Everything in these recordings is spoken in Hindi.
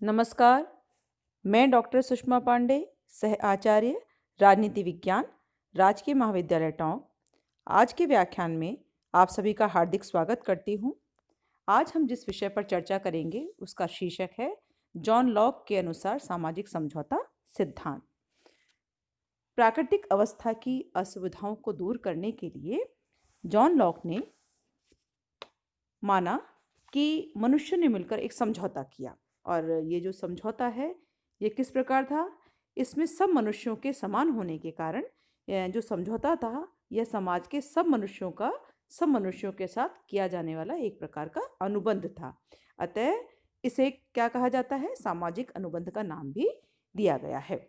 नमस्कार, मैं डॉक्टर सुषमा पांडे, सह आचार्य राजनीति विज्ञान, राजकीय महाविद्यालय टोंक। आज के व्याख्यान में आप सभी का हार्दिक स्वागत करती हूँ। आज हम जिस विषय पर चर्चा करेंगे उसका शीर्षक है जॉन लॉक के अनुसार सामाजिक समझौता सिद्धांत। प्राकृतिक अवस्था की असुविधाओं को दूर करने के लिए जॉन लॉक ने माना कि मनुष्य ने मिलकर एक समझौता किया और ये जो समझौता है ये किस प्रकार था। इसमें सब मनुष्यों के समान होने के कारण जो समझौता था यह समाज के सब मनुष्यों के साथ किया जाने वाला एक प्रकार का अनुबंध था। अतः इसे क्या कहा जाता है, सामाजिक अनुबंध का नाम भी दिया गया है।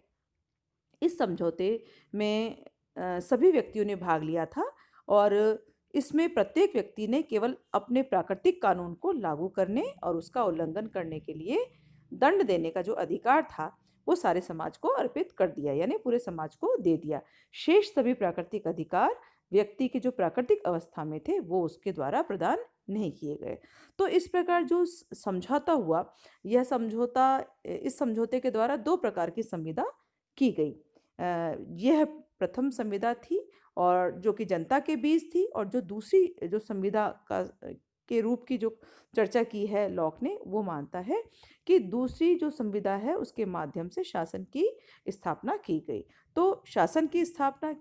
इस समझौते में सभी व्यक्तियों ने भाग लिया था और इसमें प्रत्येक व्यक्ति ने केवल अपने प्राकृतिक कानून को लागू करने और उसका उल्लंघन करने के लिए दंड देने का जो अधिकार था वो सारे समाज को अर्पित कर दिया, यानी पूरे समाज को दे दिया। शेष सभी प्राकृतिक अधिकार व्यक्ति के जो प्राकृतिक अवस्था में थे वो उसके द्वारा प्रदान नहीं किए गए। तो इस प्रकार जो समझौता हुआ, इस समझौते के द्वारा दो प्रकार की संविदा की गई। यह प्रथम संविदा थी और जो कि जनता के बीच थी, और जो दूसरी जो संविदा के रूप की जो चर्चा की है लॉक ने, वो मानता है कि दूसरी जो संविदा है उसके माध्यम से शासन की स्थापना की गई। तो शासन की स्थापना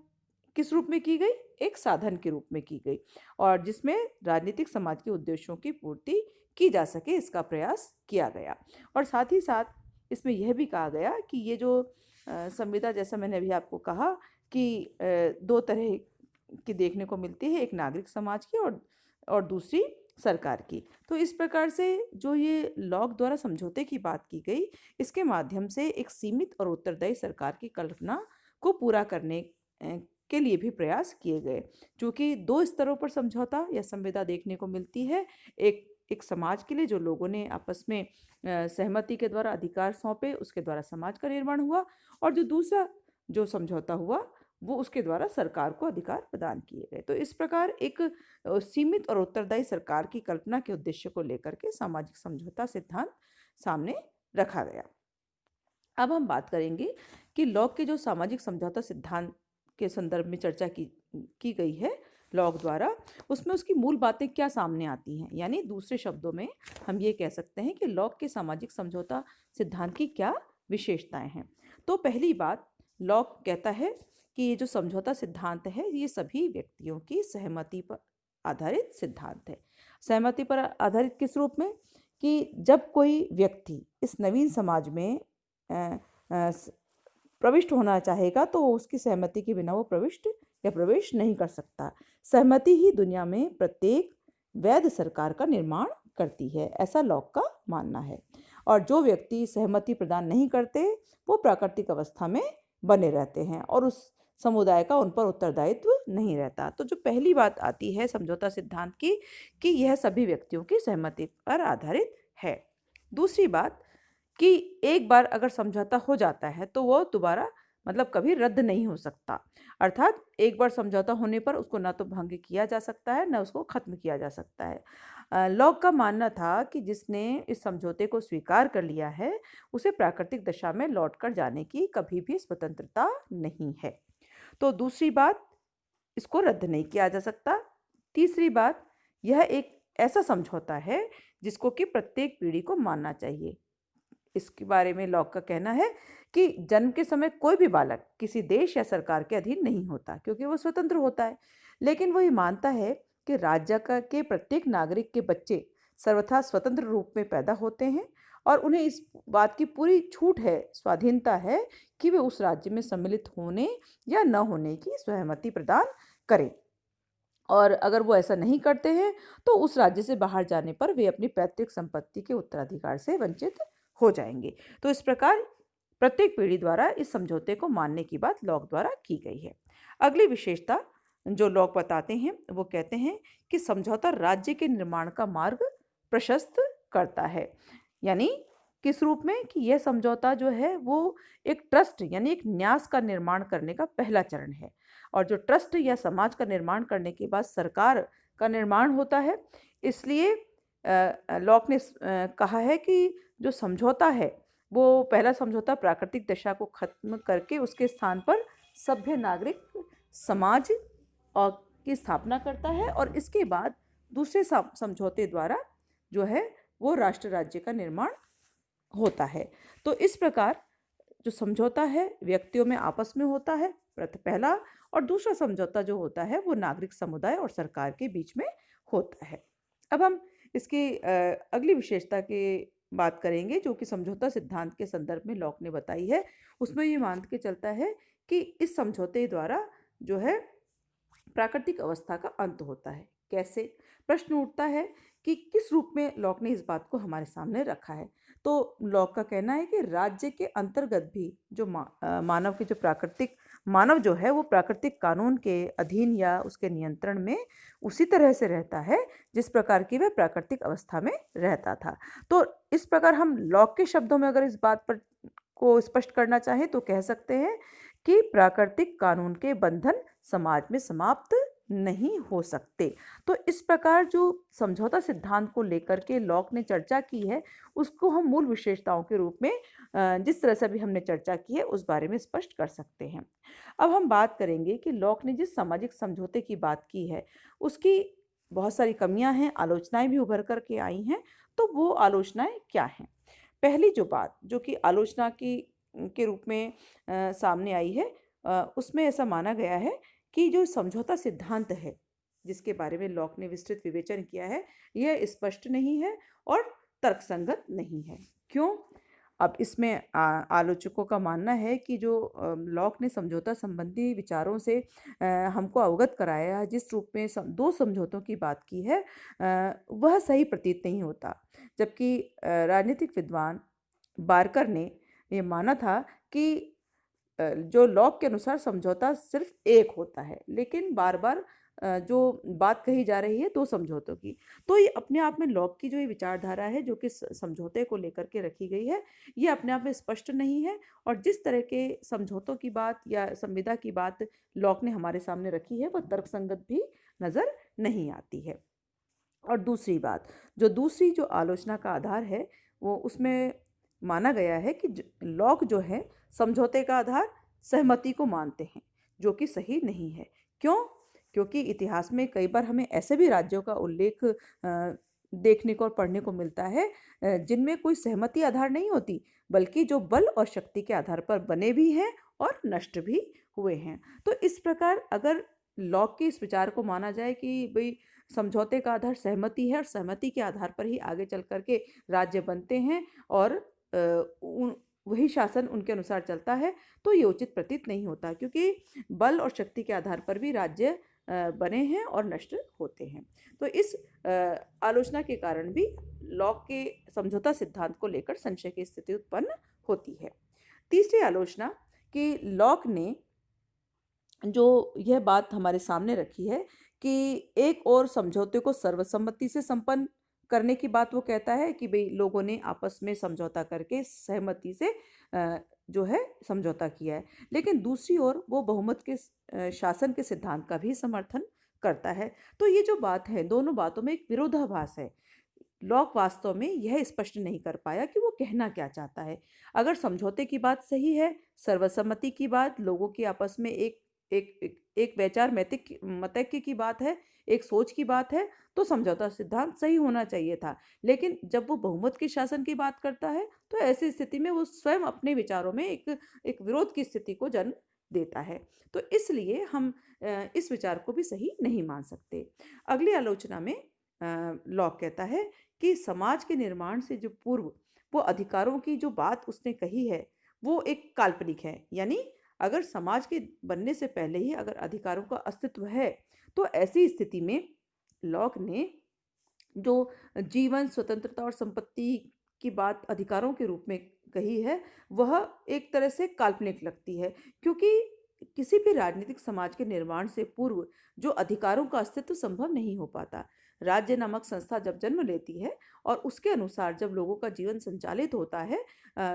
किस रूप में की गई? एक साधन के रूप में की गई और जिसमें राजनीतिक समाज के उद्देश्यों की पूर्ति की जा सके इसका प्रयास किया गया। और साथ ही साथ इसमें यह भी कहा गया कि ये जो संविदा, जैसा मैंने अभी आपको कहा कि दो तरह की देखने को मिलती है, एक नागरिक समाज की और दूसरी सरकार की। तो इस प्रकार से जो ये लॉक द्वारा समझौते की बात की गई, इसके माध्यम से एक सीमित और उत्तरदायी सरकार की कल्पना को पूरा करने के लिए भी प्रयास किए गए। चूँकि दो स्तरों पर समझौता या संविदा देखने को मिलती है, एक समाज के लिए जो लोगों ने आपस में सहमति के द्वारा अधिकार सौंपे, उसके द्वारा समाज का निर्माण हुआ, और जो दूसरा जो समझौता हुआ वो उसके द्वारा सरकार को अधिकार प्रदान किए गए। तो इस प्रकार एक सीमित और उत्तरदायी सरकार की कल्पना के उद्देश्य को लेकर के सामाजिक समझौता सिद्धांत सामने रखा गया। अब हम बात करेंगे कि लॉक के जो सामाजिक समझौता सिद्धांत के संदर्भ में चर्चा की गई है लॉक द्वारा, उसमें उसकी मूल बातें क्या सामने आती हैं। यानी दूसरे शब्दों में हम ये कह सकते हैं कि लॉक के सामाजिक समझौता सिद्धांत की क्या विशेषताएं हैं। तो पहली बात, लॉक कहता है कि ये जो समझौता सिद्धांत है ये सभी व्यक्तियों की सहमति पर आधारित सिद्धांत है। सहमति पर आधारित किस रूप में? कि जब कोई व्यक्ति इस नवीन समाज में प्रविष्ट होना चाहेगा तो उसकी सहमति के बिना वो प्रवेश नहीं कर सकता। सहमति ही दुनिया में प्रत्येक वैध सरकार का निर्माण करती है, ऐसा लॉक का मानना है। और जो व्यक्ति सहमति प्रदान नहीं करते वो प्राकृतिक अवस्था में बने रहते हैं और उस समुदाय का उन पर उत्तरदायित्व नहीं रहता। तो जो पहली बात आती है समझौता सिद्धांत की कि यह सभी व्यक्तियों की सहमति पर आधारित है। दूसरी बात कि एक बार अगर समझौता हो जाता है तो वो दोबारा कभी रद्द नहीं हो सकता। अर्थात एक बार समझौता होने पर उसको ना तो भंग किया जा सकता है, ना उसको खत्म किया जा सकता है। लॉक का मानना था कि जिसने इस समझौते को स्वीकार कर लिया है उसे प्राकृतिक दशा में लौटकर जाने की कभी भी स्वतंत्रता नहीं है। तो दूसरी बात, इसको रद्द नहीं किया जा सकता। तीसरी बात, यह एक ऐसा समझौता है जिसको कि प्रत्येक पीढ़ी को मानना चाहिए। इसके बारे में लॉक का कहना है कि जन्म के समय कोई भी बालक किसी देश या सरकार के अधीन नहीं होता क्योंकि वो स्वतंत्र होता है, लेकिन वो ये मानता है कि राज्य के प्रत्येक नागरिक के बच्चे सर्वथा स्वतंत्र रूप में पैदा होते हैं और उन्हें इस बात की पूरी छूट है, स्वाधीनता है कि वे उस राज्य में सम्मिलित होने या न होने की सहमति प्रदान करें। और अगर वो ऐसा नहीं करते हैं तो उस राज्य से बाहर जाने पर वे अपनी पैतृक संपत्ति के उत्तराधिकार से वंचित हो जाएंगे। तो इस प्रकार प्रत्येक पीढ़ी द्वारा इस समझौते को मानने की बात लॉक द्वारा की गई है। अगली विशेषता जो लॉक बताते हैं वो कहते हैं कि समझौता राज्य के निर्माण का मार्ग प्रशस्त करता है। यानी किस रूप में? कि यह समझौता जो है वो एक ट्रस्ट यानी एक न्यास का निर्माण करने का पहला चरण है, और जो ट्रस्ट या समाज का निर्माण करने के बाद सरकार का निर्माण होता है। इसलिए लॉक ने कहा है कि जो समझौता है वो पहला समझौता प्राकृतिक दशा को खत्म करके उसके स्थान पर सभ्य नागरिक समाज और की स्थापना करता है, और इसके बाद दूसरे समझौते द्वारा जो है वो राष्ट्र राज्य का निर्माण होता है। तो इस प्रकार जो समझौता है व्यक्तियों में आपस में होता है पहला, और दूसरा समझौता जो होता है वो नागरिक समुदाय और सरकार के बीच में होता है। अब हम इसकी अगली विशेषता की बात करेंगे जो कि समझौता सिद्धांत के संदर्भ में लॉक ने बताई है। उसमें ये मान के चलता है कि इस समझौते द्वारा जो है प्राकृतिक अवस्था का अंत होता है। कैसे? प्रश्न उठता है कि किस रूप में लॉक ने इस बात को हमारे सामने रखा है। तो लॉक का कहना है कि राज्य के अंतर्गत भी जो मानव के जो प्राकृतिक मानव जो है वो प्राकृतिक कानून के अधीन या उसके नियंत्रण में उसी तरह से रहता है जिस प्रकार की वह प्राकृतिक अवस्था में रहता था। तो इस प्रकार हम लॉक के शब्दों में अगर इस बात पर को स्पष्ट करना चाहें तो कह सकते हैं कि प्राकृतिक कानून के बंधन समाज में समाप्त नहीं हो सकते। तो इस प्रकार जो समझौता सिद्धांत को लेकर के लॉक ने चर्चा की है उसको हम मूल विशेषताओं के रूप में जिस तरह से भी हमने चर्चा की है उस बारे में स्पष्ट कर सकते हैं। अब हम बात करेंगे कि लॉक ने जिस सामाजिक समझौते की बात की है उसकी बहुत सारी कमियां हैं, आलोचनाएं भी उभर कर के आई हैं। तो वो आलोचनाएं क्या हैं? पहली जो बात जो कि आलोचना की के रूप में सामने आई है, उसमें ऐसा माना गया है कि जो समझौता सिद्धांत है जिसके बारे में लॉक ने विस्तृत विवेचन किया है यह स्पष्ट नहीं है और तर्कसंगत नहीं है। क्यों? अब इसमें आलोचकों का मानना है कि जो लॉक ने समझौता संबंधी विचारों से हमको अवगत कराया है, जिस रूप में दो समझौतों की बात की है वह सही प्रतीत नहीं होता। जबकि राजनीतिक विद्वान बारकर ने ये माना था कि जो लॉक के अनुसार समझौता सिर्फ एक होता है, लेकिन बार बार जो बात कही जा रही है दो समझौतों की। तो ये अपने आप में लॉक की जो ये विचारधारा है जो कि समझौते को लेकर के रखी गई है ये अपने आप में स्पष्ट नहीं है, और जिस तरह के समझौतों की बात या संविदा की बात लॉक ने हमारे सामने रखी है वह तर्कसंगत भी नज़र नहीं आती है। और दूसरी बात, जो दूसरी जो आलोचना का आधार है वो उसमें माना गया है कि लॉक जो है समझौते का आधार सहमति को मानते हैं, जो कि सही नहीं है। क्यों? क्योंकि इतिहास में कई बार हमें ऐसे भी राज्यों का उल्लेख देखने को और पढ़ने को मिलता है जिनमें कोई सहमति आधार नहीं होती, बल्कि जो बल और शक्ति के आधार पर बने भी हैं और नष्ट भी हुए हैं। तो इस प्रकार अगर लॉक के इस विचार को माना जाए कि भाई समझौते का आधार सहमति है और सहमति के आधार पर ही आगे चल कर के राज्य बनते हैं और वही शासन उनके अनुसार चलता है, तो ये उचित प्रतीत नहीं होता, क्योंकि बल और शक्ति के आधार पर भी राज्य बने हैं और नष्ट होते हैं। तो इस आलोचना के कारण भी लॉक के समझौता सिद्धांत को लेकर संशय की स्थिति उत्पन्न होती है। तीसरी आलोचना कि लॉक ने जो यह बात हमारे सामने रखी है कि एक और समझौते को सर्वसम्मति से संपन्न करने की बात वो कहता है कि भाई लोगों ने आपस में समझौता करके सहमति से जो है समझौता किया है, लेकिन दूसरी ओर वो बहुमत के शासन के सिद्धांत का भी समर्थन करता है। तो ये जो बात है दोनों बातों में एक विरोधाभास है। लॉक वास्तव में यह स्पष्ट नहीं कर पाया कि वो कहना क्या चाहता है। अगर समझौते की बात सही है, सर्वसम्मति की बात, लोगों की आपस में एक वैचार मतैक्य की बात है, एक सोच की बात है, तो समझौता सिद्धांत सही होना चाहिए था। लेकिन जब वो बहुमत के शासन की बात करता है तो ऐसी स्थिति में वो स्वयं अपने विचारों में एक विरोध की स्थिति को जन्म देता है। तो इसलिए हम इस विचार को भी सही नहीं मान सकते। अगली आलोचना में लॉक कहता है कि समाज के निर्माण से जो पूर्व वो अधिकारों की जो बात उसने कही है वो एक काल्पनिक है। यानी अगर समाज के बनने से पहले ही अगर अधिकारों का अस्तित्व है तो ऐसी स्थिति में लॉक ने जो जीवन स्वतंत्रता और संपत्ति की बात अधिकारों के रूप में कही है वह एक तरह से काल्पनिक लगती है, क्योंकि किसी भी राजनीतिक समाज के निर्माण से पूर्व जो अधिकारों का अस्तित्व संभव नहीं हो पाता। राज्य नामक संस्था जब जन्म लेती है और उसके अनुसार जब लोगों का जीवन संचालित होता है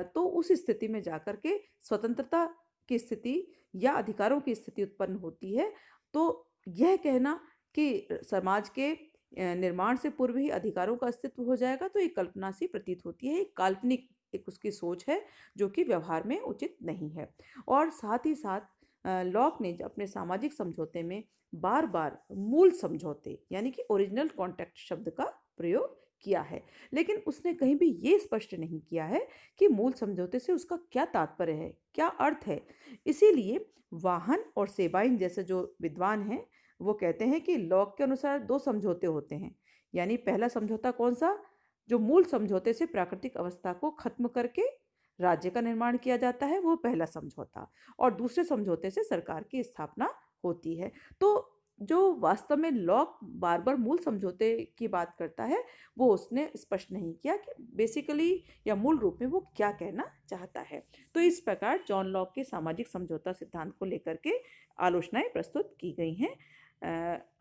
तो उस स्थिति में जाकर के स्वतंत्रता की स्थिति या अधिकारों की स्थिति उत्पन्न होती है। तो यह कहना कि समाज के निर्माण से पूर्व ही अधिकारों का अस्तित्व हो जाएगा तो एक कल्पना सी प्रतीत होती है, एक काल्पनिक एक उसकी सोच है जो कि व्यवहार में उचित नहीं है। और साथ ही साथ लॉक ने अपने सामाजिक समझौते में बार-बार मूल समझौते यानी कि ओरिजिनल कॉन्ट्रैक्ट शब्द का प्रयोग किया है। लेकिन उसने कहीं भी ये स्पष्ट नहीं किया है कि मूल समझौते से उसका क्या तात्पर्य है, क्या अर्थ है। इसीलिए वाहन और सेबाइन जैसे जो विद्वान हैं, वो कहते हैं कि लॉक के अनुसार 2 समझौते होते हैं। यानी पहला समझौता कौन-सा? जो मूल समझौते से प्राकृतिक अवस्था को खत्म करके राज्य का निर्माण किया जाता है, वो पहला समझौता। और दूसरे समझौते से सरकार की स्थापना होती है। तो जो वास्तव में लॉक बार-बार मूल समझौते की बात करता है, वो उसने स्पष्ट नहीं किया कि बेसिकली या मूल रूप में वो क्या कहना चाहता है। तो इस प्रकार जॉन लॉक के सामाजिक समझौता सिद्धांत को लेकर के आलोचनाएँ प्रस्तुत की गई हैं।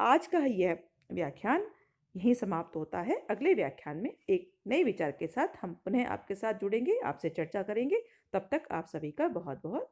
आज का यह व्याख्यान यहीं समाप्त होता है। अगले व्याख्यान में एक नए विचार के साथ हम पुनः आपके साथ जुड़ेंगे, आपसे चर्चा करेंगे। तब तक आप सभी का बहुत-बहुत